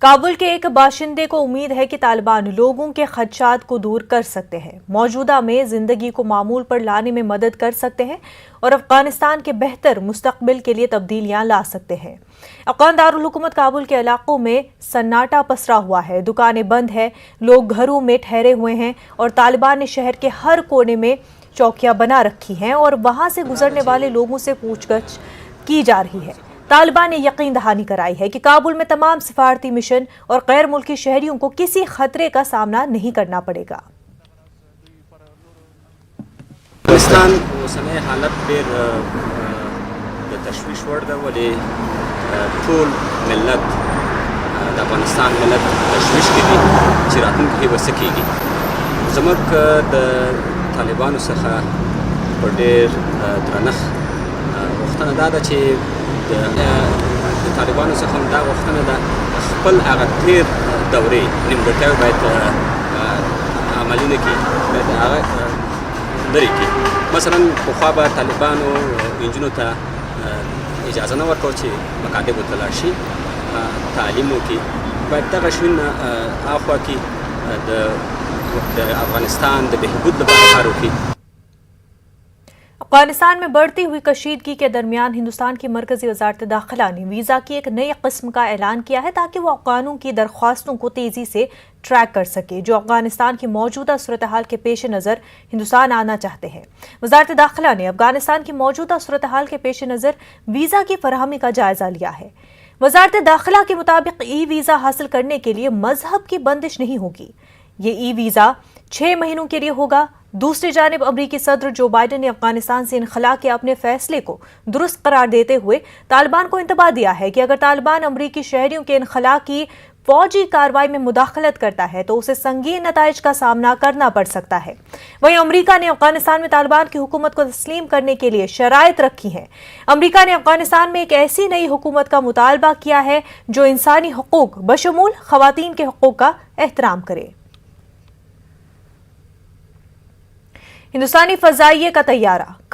काबुल के एक बाशिंदे को उम्मीद है कि तालिबान लोगों के खदशात को दूर कर सकते हैं, मौजूदा में जिंदगी को मामूल पर लाने में मदद कर सकते हैं और अफगानिस्तान के बेहतर मुस्तकबिल के लिए तब्दीलियां ला सकते हैं। अफगान दारुल हुकूमत काबुल के इलाकों में सन्नाटा पसरा हुआ है, दुकानें बंद हैं, लोग घरों में ठहरे हुए हैं और तालिबान ने शहर के हर कोने में चौकियां बना रखी हैं और वहां से गुजरने वाले लोगों से पूछताछ की जा रही है। तालिबान ने यकीन दहानी कराई है कि काबुल में तमाम सिफारती मिशन और गैर मुल्की शहरियों को किसी खतरे का सामना नहीं करना पड़ेगा। अफगानिस्तान اوسنۍ حالت ډېر د تشویش وړ ده، ولې ټول ملت د افغانستان ملت تشویش کې دي چې راتلونکي کې به څه کېږي. زموږ د طالبانو څخه په ډېر درنښت غوښتنه دا ده چې د طالبانو څخه هم دا غوښتنه ده خپل هغه تېر دورې نیمګړتیاوې باید عملي نه کړي، باید هغه لرې کړي. مثلا پخوا به طالبانو نجونو ته اجازه نه ورکوه چې مکاتبو ته لاړ شي، تعلیم وکړي. باید دغه شیونه هاخوا کې د افغانستان د بهبود لپاره کار وکړي. अफगानिस्तान में बढ़ती हुई कशीदगी के दरमियान हिंदुस्तान की मरकजी वजारत दाखिला ने वीज़ा की एक नई किस्म का ऐलान किया है ताकि वो अफगानों की दरख्वास्तों को तेज़ी से ट्रैक कर सके जो अफगानिस्तान की मौजूदा सूरत हाल के पेश नज़र हिंदुस्तान आना चाहते हैं। वजारत दाखिला ने अफगानिस्तान की मौजूदा सूरत हाल के पेश नज़र वीज़ा की फराहमी का जायजा लिया है। वजारत दाखिला के मुताबिक ई वीज़ा हासिल करने के लिए मजहब की बंदिश नहीं होगी। ये ई वीज़ा 6 महीनों के लिए होगा। दूसरी जानिब अमरीकी सदर जो बाइडन ने अफगानिस्तान से इनखला के अपने फैसले को दुरुस्त करार देते हुए तालिबान को इंतबाह दिया है कि अगर तालिबान अमरीकी शहरियों के इनखला की फौजी कार्रवाई में मुदाखलत करता है तो उसे संगीन नताइज का सामना करना पड़ सकता है। वहीं अमरीका ने अफगानिस्तान में तालिबान की हुकूमत को तस्लीम करने के लिए शराइत रखी हैं। अमरीका ने अफगानिस्तान में एक ऐसी नई हुकूमत का मुतालबा किया है जो इंसानी हकूक बशमूल खवातीन के हकूक का एहतराम करे। हिंदुस्तानी फजाइये का तैयारा